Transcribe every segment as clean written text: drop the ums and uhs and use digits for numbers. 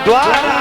द्वारा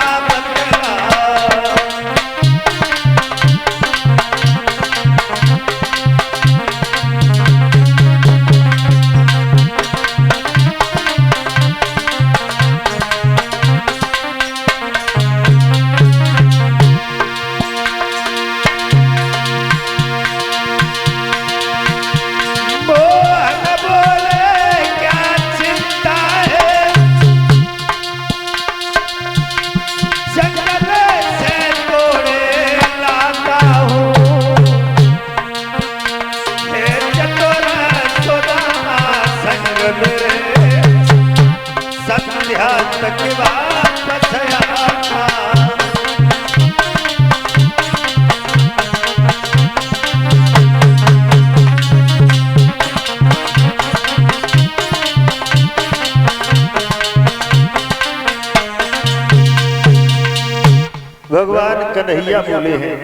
भगवान कन्हैया बोले हैं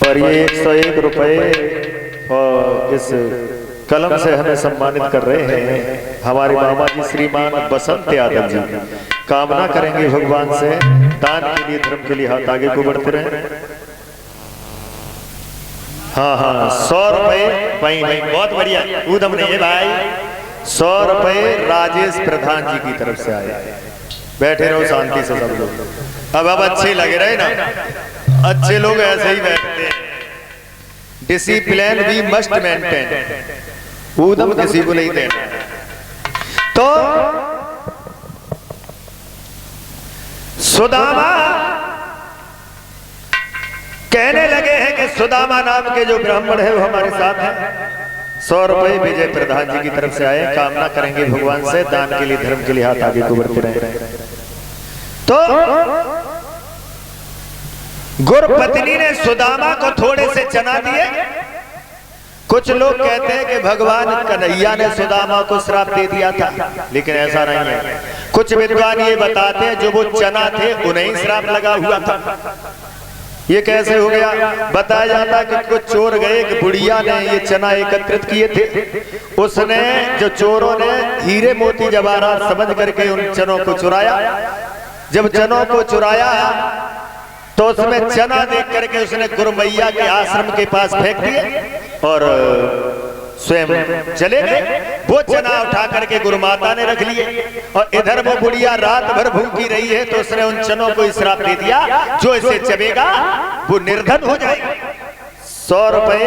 और ये 101 रुपए और इस कलम से हमें सम्मानित कर रहे हैं हमारे मामा जी श्रीमान बसंत यादव जी। कामना करेंगे भगवान से दान के लिए धर्म के लिए हाथ आगे को बढ़ते रहे। हाँ हाँ 100 रुपए भाई भाई बहुत बढ़िया उदम नहीं है भाई। 100 रुपए राजेश प्रधान जी की तरफ से आए। बैठे रहो शांति से सब लोग। अब अच्छे लगे रहे ना, अच्छे लोग ऐसे ही बैठते हैं। Discipline we must maintain. ऊधम किसी को नहीं देना। तो सुदामा कहने लगे हैं कि सुदामा नाम के जो ब्राह्मण है वो हमारे साथ हैं। 100 रुपए विजय प्रधान जी की तरफ से आए। कामना करेंगे भगवान से दान के लिए धर्म के लिए हाथ आगे को बढ़ते रहे। तो गुरपत्नी ने सुदामा को थोड़े से चना दिए। कुछ लोग कहते हैं कि भगवान कन्हैया ने सुदामा को श्राप दे दिया था, लेकिन ऐसा नहीं है। कुछ विद्वान ये बताते हैं जो वो चना थे उन्हें श्राप लगा हुआ था। ये कैसे हो गया? बताया जाता कि कुछ चोर गए, एक बुढ़िया ने ये चना एकत्रित किए थे। उसने जो चोरों ने हीरे मोती जवाहरात समझ करके उन चनों को चुराया। जब चनों को चुराया तो उसमें चना देख करके उसने गुरुमैया के आश्रम के पास फेंक दिए और स्वयं चले गए। वो चना उठा करके गुरुमाता ने रख लिए और इधर वो बुढ़िया रात भर भूखी रही है तो उसने उन चनों को श्राप दे दिया, जो इसे चबेगा वो निर्धन हो जाएगा। 100 रुपए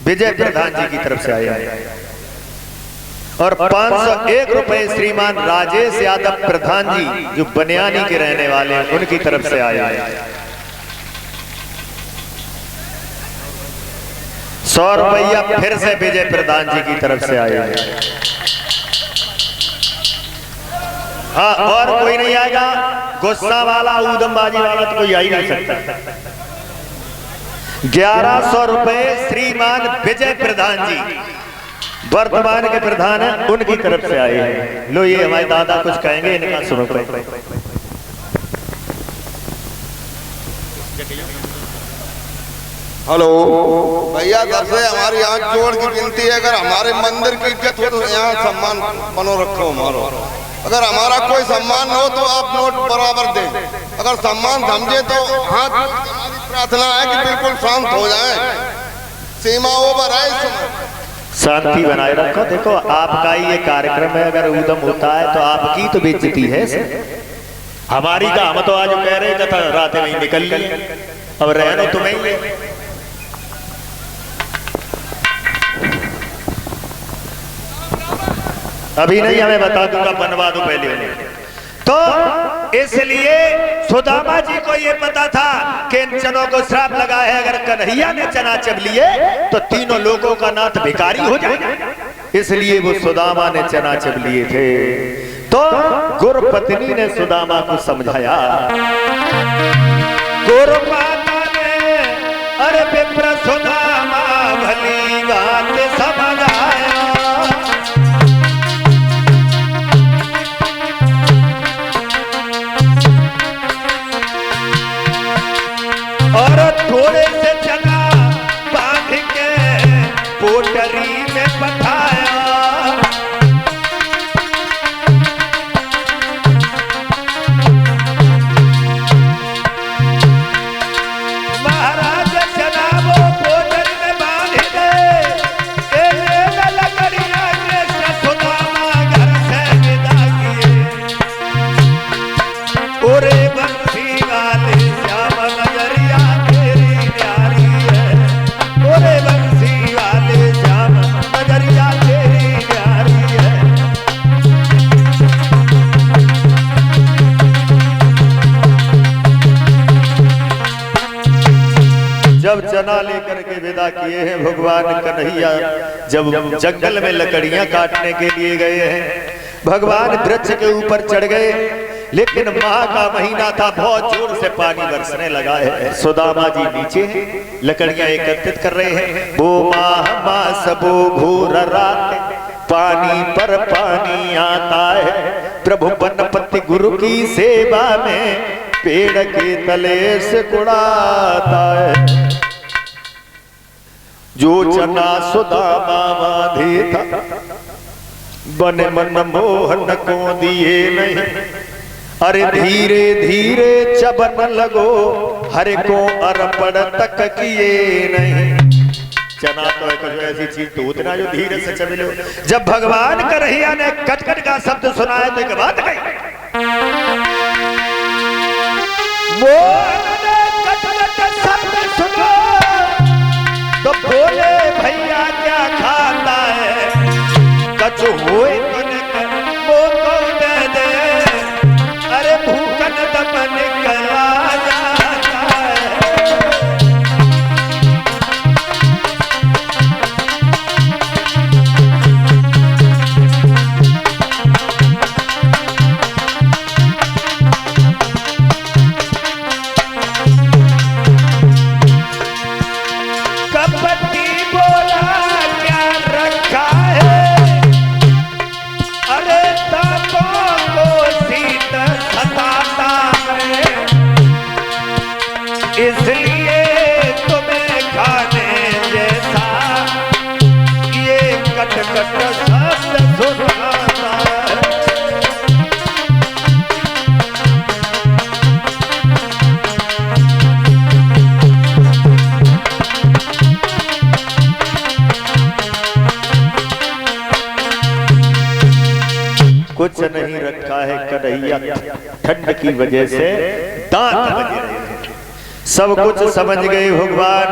विजय प्रधान जी की तरफ से आए और 501 रुपए श्रीमान राजेश यादव प्रधान जी जो बनियानी के रहने वाले हैं उनकी तरफ से आए। 100 रुपया फिर से विजय प्रधान जी की तरफ से आए। हाँ और कोई नहीं आएगा। गुस्सा वाला ऊधमबाजी वाला तो कोई आ ही नहीं सकता। 1100 रुपए श्रीमान विजय प्रधान जी वर्तमान के प्रधान हैं उनकी तरफ से आए हैं। लो ये हमारे दादा कुछ कहेंगे, इनका सुनो। हेलो भैया, घर से हमारी हाथ जोड़ की विनती है, अगर हमारे मंदिर की इज्जत हो तो यहाँ सम्मान बनो रखो हमारा। अगर हमारा कोई सम्मान हो तो आप नोट बराबर दें। अगर सम्मान समझे तो हाथ। हमारी प्रार्थना है कि बिल्कुल शांत हो जाए, सीमा ओवर है इस समय। शांति बनाए रखो। देखो आपका ही ये कार्यक्रम है, अगर ऊधम होता है तो आपकी तो बेइज्जती है। हमारी का हम तो आज कह रहे थे रात में निकल ली, अब रहना तुम्हें ही। अभी नहीं, हमें बता दूंगा, बनवा दो पहले उन्हें। तो इसलिए सुदामा जी को ये पता था कि इन चनों को श्राप लगा है। अगर कन्हैया ने चना चब लिए तो तीनों लोगों का नाथ भिखारी हो जाए, इसलिए वो सुदामा ने चना चब लिए थे। तो गुरुपत्नी ने सुदामा को समझाया। गुरुमाता ने अरे विप्र सुदामा भली बात समझाया। और थोड़े से चना बांध के पोटरी में पठाया। चना लेकर के विदा किए हैं भगवान कन्हैया। जब जंगल में लकड़ियां काटने के लिए गए हैं, भगवान वृक्ष के ऊपर चढ़ गए, लेकिन माह का महीना था, बहुत जोर से पानी बरसने लगा है। सुदामा जी नीचे लकड़ियां एकत्रित कर रहे हैं। वो माह मास वो घोर रात, पानी पर पानी आता है, प्रभु बनपति गुरु की सेवा में पेड़ के तले से कुड़ाता है। जो चना सुदामा बांधे था, बन मन मोहन को दिए नहीं, अरे धीरे धीरे चबन लगो, हरे को अर्पण तक किए नहीं। चना तो है कुछ ऐसी चीज तो उतना जो धीरे से चबले। जब भगवान कन्हैया ने कटकट का शब्द सुनाया तो एक बात कही, वो कटकट शब्द सुनो तो बोले भैया क्या खाता है, कछु होए वो को दे दे, अरे भूखन दम निकला जाता है। कपटी बोला क्या रखा है, अरे तापों को शीत सताता है, इसलिए तुम्हें खाने जैसा ये कटकट शब्द सुनाता है। कुछ नहीं रखा है कन्हैया, ठंड की वजह से दांत बजे रहे हैं। सब कुछ समझ गए भगवान।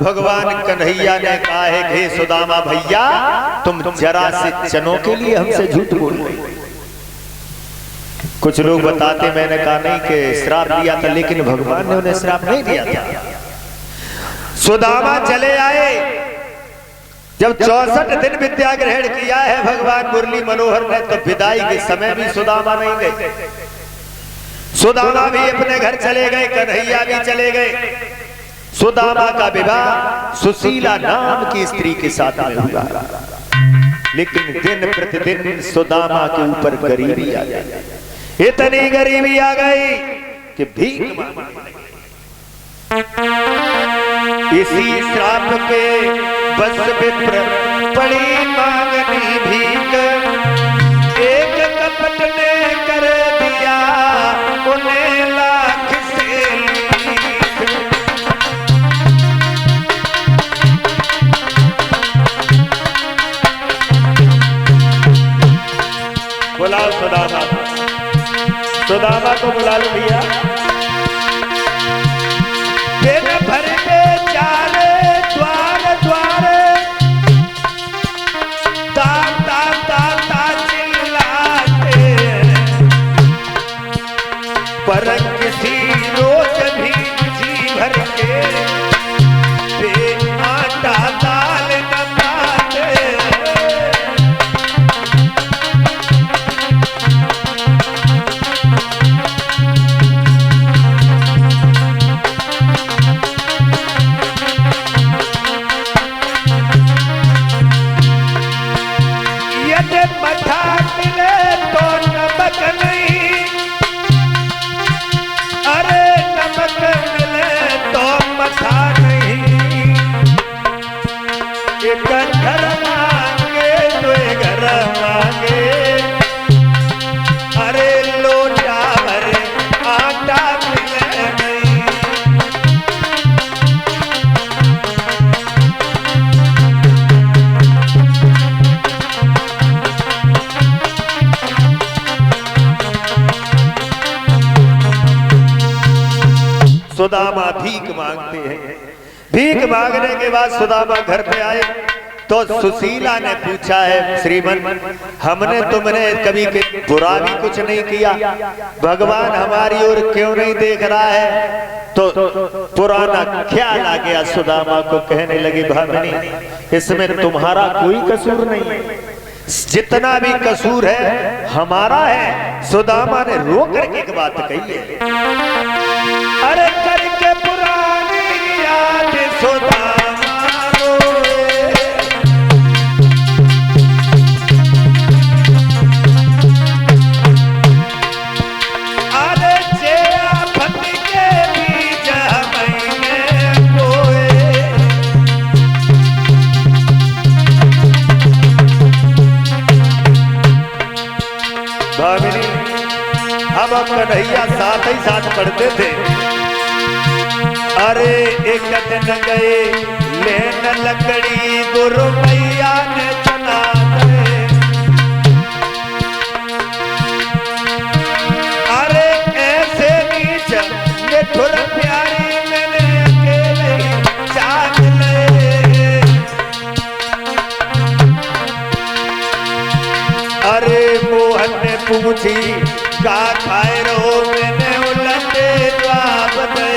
भगवान कन्हैया ने कहा है कि सुदामा भैया, तुम जरा से चनों के लिए हमसे झूठ बोल रहे। कुछ लोग बताते, मैंने कहा नहीं कि श्राप दिया था, लेकिन भगवान ने उन्हें श्राप नहीं दिया था। सुदामा चले आए, जब 64 दिन विद्या ग्रहण किया है भगवान मुरली मनोहर ने, तो विदाई के समय भी सुदामा नहीं गए। सुदामा भी अपने घर चले गए, कन्हैया भी चले गए। सुदामा का विवाह सुशीला नाम की स्त्री के साथ में हुआ, लेकिन दिन प्रतिदिन सुदामा के ऊपर गरीबी आ गई। इतनी गरीबी आ गई कि भीख मांगने लगे। इसी श्राप के बस विप्र पड़ी मांगनी भीख, एक कपट ने कर दिया उन्हें लाख से लीक। बुलाओ सुदामा, सुदामा को बुला लो भैया। दिन भर में चारे द्वार द्वारे तान तान तान तान चिल्लाते, पर किसी रोज भी जी भर के पे आटा दाल न पाते। मठा मिले तो नमक नहीं, अरे नमक मिले तो मठा नहीं, एक घर मांगे तो एक घर मांगे, अरे लोटा भरे आटा मिले नहीं। सुदामा भीख मांगते हैं। भीख मांगने के बाद सुदामा घर पे आए, तो सुशीला ने पूछा है श्रीमन, हमने तुमने कभी बुरा भी कुछ नहीं किया, भगवान हमारी ओर क्यों नहीं देख रहा है? तो पुराना ख्याल आ गया सुदामा को, कहने लगी भामिनी इसमें तुम्हारा कोई कसूर नहीं है, जितना भी कसूर है हमारा है। सुदामा ने रो करके एक बात कही है, अरे करके पुरानी याद सुदामा रोए, अरे जेरा फत के बीज मैंने बोए, भामिनी हम कन्हैया साथ ही साथ पढ़ते थे। अरे एक दिन गए लेन लकड़ी गुरु मैया ने चना दे, अरे ऐसे नीच निठुर प्यारी मैंने अकेले जाग ले, अरे मोहन ने पूछी का खाए रहो, मैंने उलटे जवाब दे,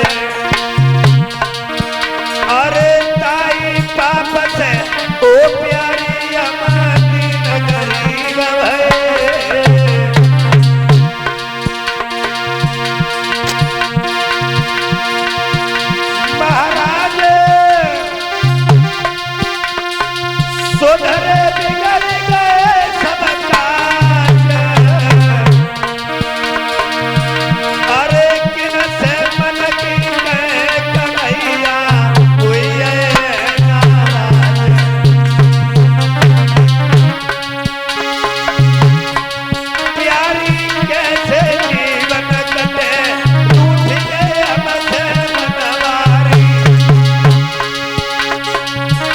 अरे ताई पाप से ओ प्यारी हमारी नगरी है, महाराज सुधरे बिगड़ गए सब काज, अरे किन से मन की मैं कन्हैया हुई है नाराज, प्यारी कैसे जीवन कटे टूटिए हमसे मनवारी,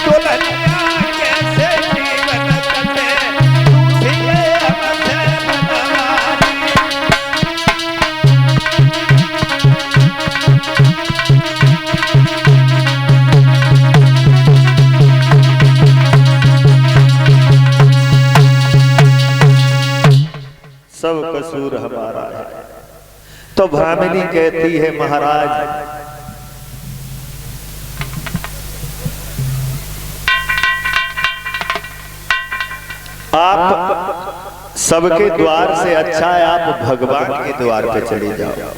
दुल्हनिया कैसे जीवन कटे टूटिए हमसे मनवारी, सब कसूर हमारा है। तो भामिनी कहती है महाराज आप सबके द्वार से अच्छा है आप भगवान के द्वार पे चले जाओ,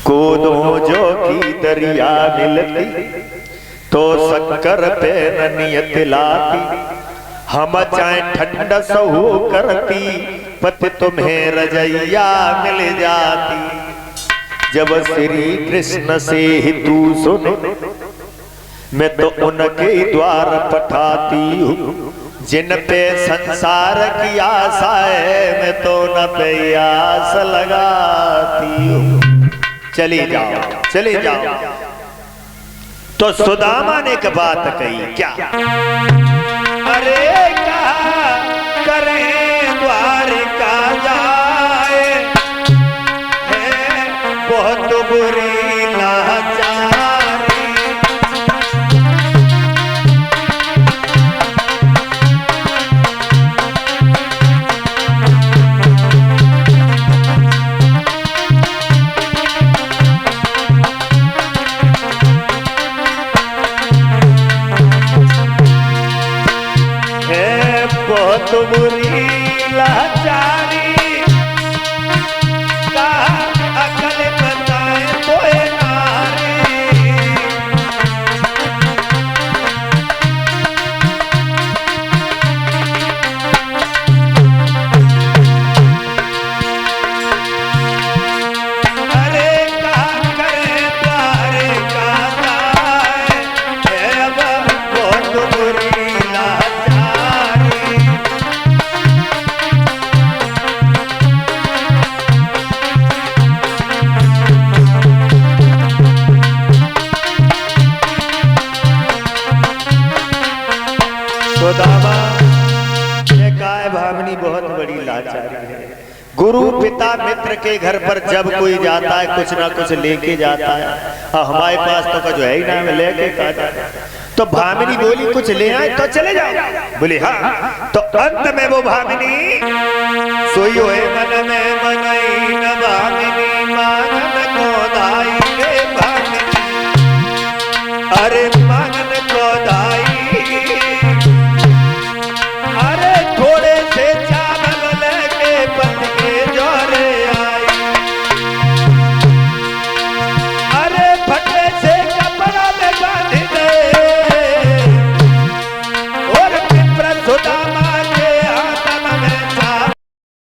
कूदो जो की दरिया मिलती तो शक्कर पे न नियत लाती, हम चाहे ठंड सहू करती पति तुम्हें रजैया मिल जाती, जब श्री कृष्ण से ही तू सुने मैं तो उनके द्वार पठाती हूँ, जिन पे संसार की आशा है मैं तो न पे आस लगाती हूँ, चली जाओ चली जाओ। तो सुदामा ने एक बात कही, क्या? अरे कहा करें द्वारिका जाए है बहुत बुरी लाचारी, बहुत बुरी लाचारी, का अकल बताए तो नारी, अरे का करे द्वारिका जाए है बहुत बुरी लाचारी, सुदामा ने कहा है भामिनी बहुत बड़ी लाचारी है, गुरु पिता मित्र के घर पर जब कोई जाता है कुछ ना कुछ लेके जाता है, और हमारे पास तो जो है ही ना लेके कहा जाता है, तो भामिनी बोली कुछ ले आए तो चले जाओ। बोले हाँ। तो अंत में वो भामिनी सोई होए मन में मनई न भामिनी मानन को दाई रे भामिनी। अरे